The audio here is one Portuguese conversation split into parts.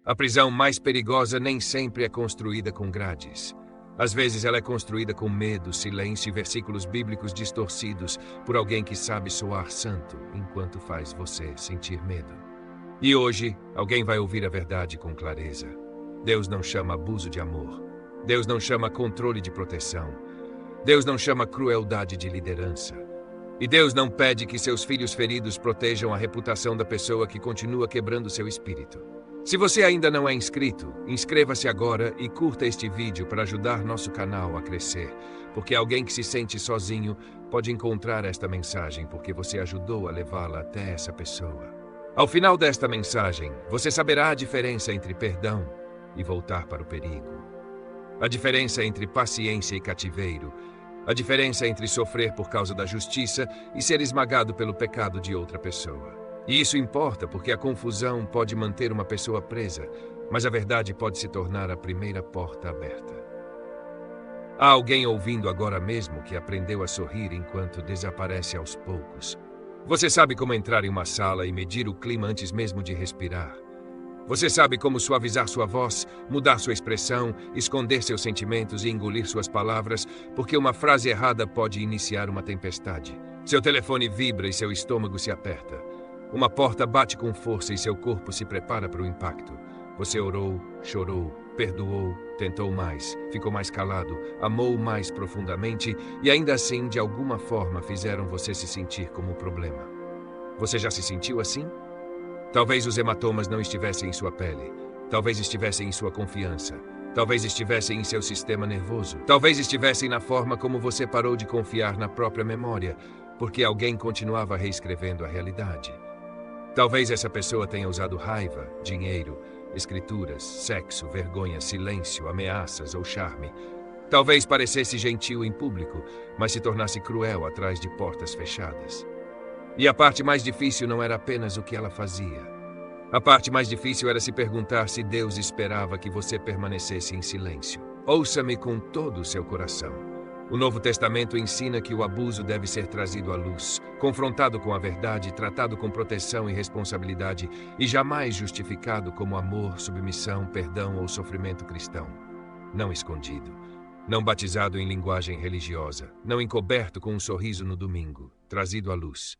A prisão mais perigosa nem sempre é construída com grades. Às vezes ela é construída com medo, silêncio e versículos bíblicos distorcidos por alguém que sabe soar santo enquanto faz você sentir medo. E hoje, alguém vai ouvir a verdade com clareza. Deus não chama abuso de amor. Deus não chama controle de proteção. Deus não chama crueldade de liderança. E Deus não pede que seus filhos feridos protejam a reputação da pessoa que continua quebrando seu espírito. Se você ainda não é inscrito, inscreva-se agora e curta este vídeo para ajudar nosso canal a crescer, porque alguém que se sente sozinho pode encontrar esta mensagem porque você ajudou a levá-la até essa pessoa. Ao final desta mensagem, você saberá a diferença entre perdão e voltar para o perigo. A diferença entre paciência e cativeiro. A diferença entre sofrer por causa da justiça e ser esmagado pelo pecado de outra pessoa. E isso importa porque a confusão pode manter uma pessoa presa, mas a verdade pode se tornar a primeira porta aberta. Há alguém ouvindo agora mesmo que aprendeu a sorrir enquanto desaparece aos poucos. Você sabe como entrar em uma sala e medir o clima antes mesmo de respirar. Você sabe como suavizar sua voz, mudar sua expressão, esconder seus sentimentos e engolir suas palavras, porque uma frase errada pode iniciar uma tempestade. Seu telefone vibra e seu estômago se aperta. Uma porta bate com força e seu corpo se prepara para o impacto. Você orou, chorou, perdoou, tentou mais, ficou mais calado, amou mais profundamente e ainda assim, de alguma forma, fizeram você se sentir como um problema. Você já se sentiu assim? Talvez os hematomas não estivessem em sua pele. Talvez estivessem em sua confiança. Talvez estivessem em seu sistema nervoso. Talvez estivessem na forma como você parou de confiar na própria memória, porque alguém continuava reescrevendo a realidade. Talvez essa pessoa tenha usado raiva, dinheiro, escrituras, sexo, vergonha, silêncio, ameaças ou charme. Talvez parecesse gentil em público, mas se tornasse cruel atrás de portas fechadas. E a parte mais difícil não era apenas o que ela fazia. A parte mais difícil era se perguntar se Deus esperava que você permanecesse em silêncio. Ouça-me com todo o seu coração. O Novo Testamento ensina que o abuso deve ser trazido à luz, confrontado com a verdade, tratado com proteção e responsabilidade e jamais justificado como amor, submissão, perdão ou sofrimento cristão. Não escondido, não batizado em linguagem religiosa, não encoberto com um sorriso no domingo, trazido à luz.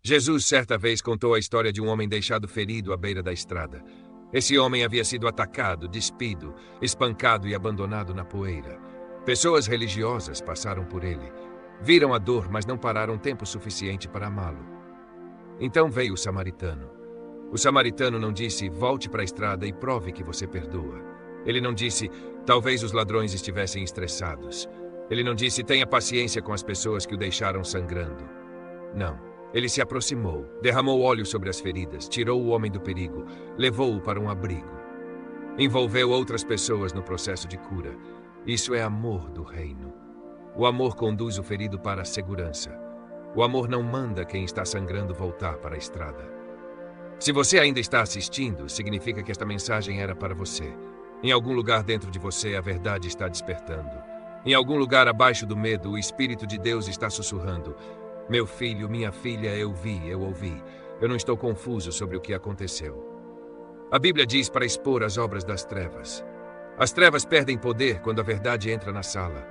Jesus certa vez contou a história de um homem deixado ferido à beira da estrada. Esse homem havia sido atacado, despido, espancado e abandonado na poeira. Pessoas religiosas passaram por ele. Viram a dor, mas não pararam tempo suficiente para amá-lo. Então veio o samaritano. O samaritano não disse, volte para a estrada e prove que você perdoa. Ele não disse, talvez os ladrões estivessem estressados. Ele não disse, tenha paciência com as pessoas que o deixaram sangrando. Não. Ele se aproximou, derramou óleo sobre as feridas, tirou o homem do perigo, levou-o para um abrigo. Envolveu outras pessoas no processo de cura. Isso é amor do reino. O amor conduz o ferido para a segurança. O amor não manda quem está sangrando voltar para a estrada. Se você ainda está assistindo, significa que esta mensagem era para você. Em algum lugar dentro de você, a verdade está despertando. Em algum lugar abaixo do medo, o Espírito de Deus está sussurrando. Meu filho, minha filha, eu vi, eu ouvi. Eu não estou confuso sobre o que aconteceu. A Bíblia diz para expor as obras das trevas. As trevas perdem poder quando a verdade entra na sala.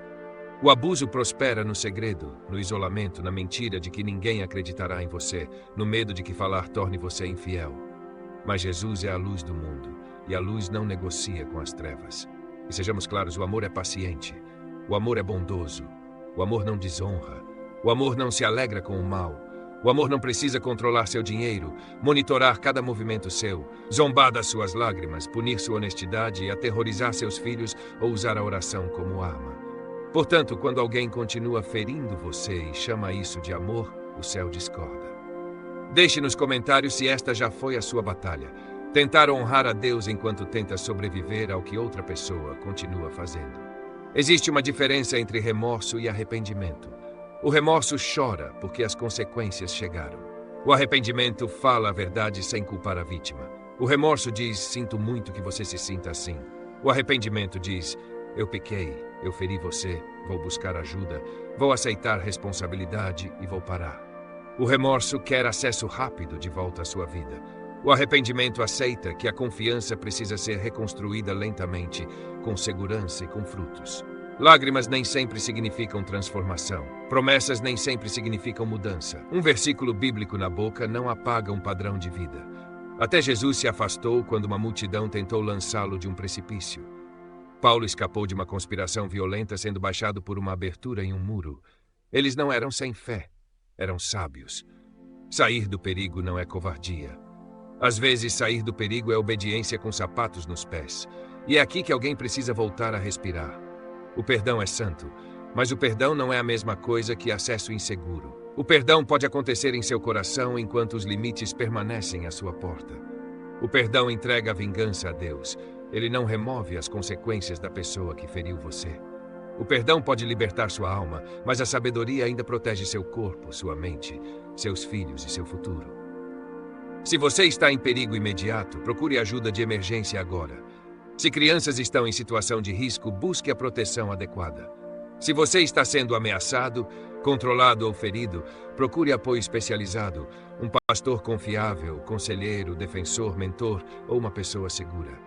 O abuso prospera no segredo, no isolamento, na mentira de que ninguém acreditará em você, no medo de que falar torne você infiel. Mas Jesus é a luz do mundo, e a luz não negocia com as trevas. E sejamos claros, o amor é paciente, o amor é bondoso, o amor não desonra, o amor não se alegra com o mal. O amor não precisa controlar seu dinheiro, monitorar cada movimento seu, zombar das suas lágrimas, punir sua honestidade e aterrorizar seus filhos ou usar a oração como arma. Portanto, quando alguém continua ferindo você e chama isso de amor, o céu discorda. Deixe nos comentários se esta já foi a sua batalha. Tentar honrar a Deus enquanto tenta sobreviver ao que outra pessoa continua fazendo. Existe uma diferença entre remorso e arrependimento. O remorso chora porque as consequências chegaram. O arrependimento fala a verdade sem culpar a vítima. O remorso diz, sinto muito que você se sinta assim. O arrependimento diz, eu pequei, eu feri você, vou buscar ajuda, vou aceitar responsabilidade e vou parar. O remorso quer acesso rápido de volta à sua vida. O arrependimento aceita que a confiança precisa ser reconstruída lentamente, com segurança e com frutos. Lágrimas nem sempre significam transformação. Promessas nem sempre significam mudança. Um versículo bíblico na boca não apaga um padrão de vida. Até Jesus se afastou quando uma multidão tentou lançá-lo de um precipício. Paulo escapou de uma conspiração violenta sendo baixado por uma abertura em um muro. Eles não eram sem fé, eram sábios. Sair do perigo não é covardia. Às vezes, sair do perigo é obediência com sapatos nos pés. E é aqui que alguém precisa voltar a respirar. O perdão é santo, mas o perdão não é a mesma coisa que acesso inseguro. O perdão pode acontecer em seu coração enquanto os limites permanecem à sua porta. O perdão entrega a vingança a Deus. Ele não remove as consequências da pessoa que feriu você. O perdão pode libertar sua alma, mas a sabedoria ainda protege seu corpo, sua mente, seus filhos e seu futuro. Se você está em perigo imediato, procure ajuda de emergência agora. Se crianças estão em situação de risco, busque a proteção adequada. Se você está sendo ameaçado, controlado ou ferido, procure apoio especializado, um pastor confiável, conselheiro, defensor, mentor ou uma pessoa segura.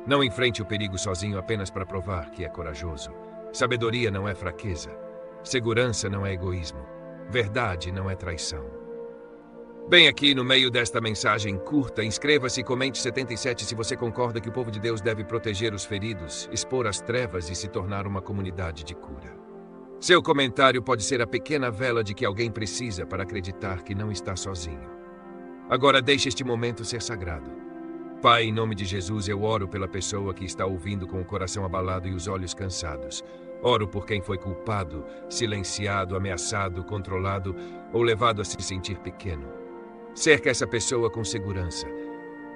Não enfrente o perigo sozinho apenas para provar que é corajoso. Sabedoria não é fraqueza. Segurança não é egoísmo. Verdade não é traição. Bem aqui no meio desta mensagem curta, inscreva-se e comente 77 se você concorda que o povo de Deus deve proteger os feridos, expor as trevas e se tornar uma comunidade de cura. Seu comentário pode ser a pequena vela de que alguém precisa para acreditar que não está sozinho. Agora deixe este momento ser sagrado. Pai, em nome de Jesus, eu oro pela pessoa que está ouvindo com o coração abalado e os olhos cansados. Oro por quem foi culpado, silenciado, ameaçado, controlado ou levado a se sentir pequeno. Cerca essa pessoa com segurança.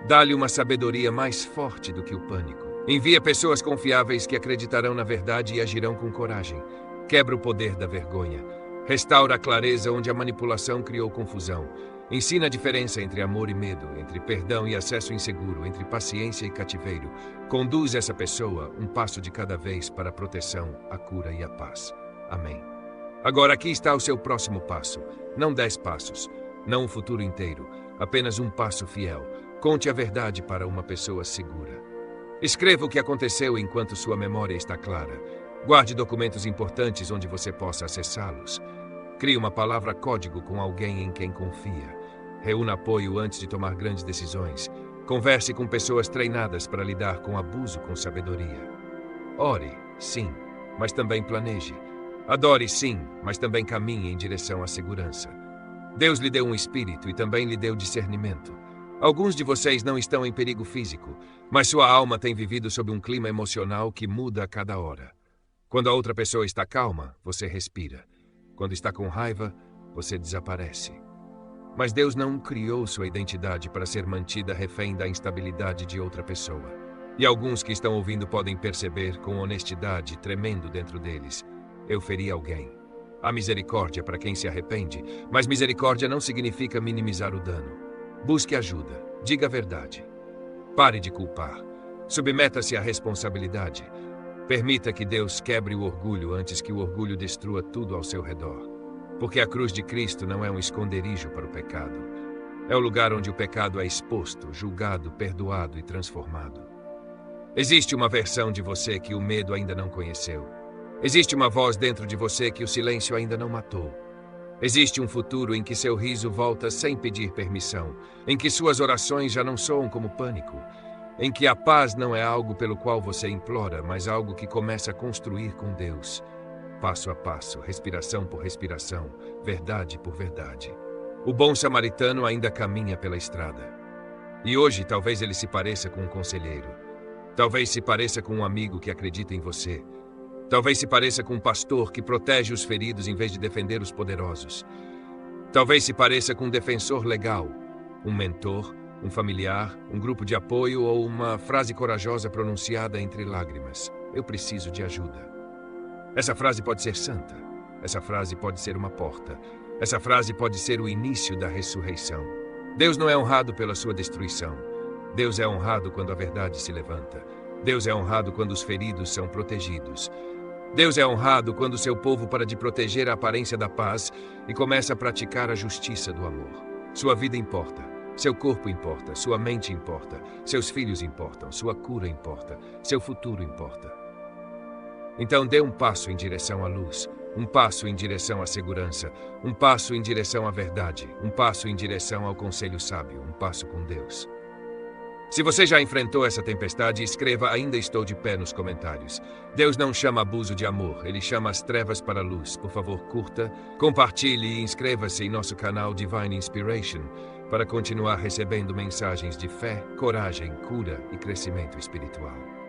Dá-lhe uma sabedoria mais forte do que o pânico. Envia pessoas confiáveis que acreditarão na verdade e agirão com coragem. Quebra o poder da vergonha. Restaura a clareza onde a manipulação criou confusão. Ensina a diferença entre amor e medo, entre perdão e acesso inseguro, entre paciência e cativeiro. Conduz essa pessoa um passo de cada vez para a proteção, a cura e a paz. Amém. Agora aqui está o seu próximo passo. Não 10 passos. Não o futuro inteiro, apenas um passo fiel. Conte a verdade para uma pessoa segura. Escreva o que aconteceu enquanto sua memória está clara. Guarde documentos importantes onde você possa acessá-los. Crie uma palavra-código com alguém em quem confia. Reúna apoio antes de tomar grandes decisões. Converse com pessoas treinadas para lidar com abuso com sabedoria. Ore, sim, mas também planeje. Adore, sim, mas também caminhe em direção à segurança. Deus lhe deu um espírito e também lhe deu discernimento. Alguns de vocês não estão em perigo físico, mas sua alma tem vivido sob um clima emocional que muda a cada hora. Quando a outra pessoa está calma, você respira. Quando está com raiva, você desaparece. Mas Deus não criou sua identidade para ser mantida refém da instabilidade de outra pessoa. E alguns que estão ouvindo podem perceber com honestidade tremendo dentro deles: eu feri alguém. Há misericórdia para quem se arrepende, mas misericórdia não significa minimizar o dano. Busque ajuda, diga a verdade. Pare de culpar. Submeta-se à responsabilidade. Permita que Deus quebre o orgulho antes que o orgulho destrua tudo ao seu redor. Porque a cruz de Cristo não é um esconderijo para o pecado. É o lugar onde o pecado é exposto, julgado, perdoado e transformado. Existe uma versão de você que o medo ainda não conheceu. Existe uma voz dentro de você que o silêncio ainda não matou. Existe um futuro em que seu riso volta sem pedir permissão, em que suas orações já não soam como pânico, em que a paz não é algo pelo qual você implora, mas algo que começa a construir com Deus. Passo a passo, respiração por respiração, verdade por verdade. O bom samaritano ainda caminha pela estrada. E hoje talvez ele se pareça com um conselheiro. Talvez se pareça com um amigo que acredita em você. Talvez se pareça com um pastor que protege os feridos em vez de defender os poderosos. Talvez se pareça com um defensor legal, um mentor, um familiar, um grupo de apoio ou uma frase corajosa pronunciada entre lágrimas. Eu preciso de ajuda. Essa frase pode ser santa. Essa frase pode ser uma porta. Essa frase pode ser o início da ressurreição. Deus não é honrado pela sua destruição. Deus é honrado quando a verdade se levanta. Deus é honrado quando os feridos são protegidos. Deus é honrado quando seu povo para de proteger a aparência da paz e começa a praticar a justiça do amor. Sua vida importa. Seu corpo importa, sua mente importa, seus filhos importam, sua cura importa, seu futuro importa. Então dê um passo em direção à luz, um passo em direção à segurança, um passo em direção à verdade, um passo em direção ao conselho sábio, um passo com Deus. Se você já enfrentou essa tempestade, escreva "Ainda estou de pé" nos comentários. Deus não chama abuso de amor, Ele chama as trevas para a luz. Por favor, curta, compartilhe e inscreva-se em nosso canal Divine Inspiration para continuar recebendo mensagens de fé, coragem, cura e crescimento espiritual.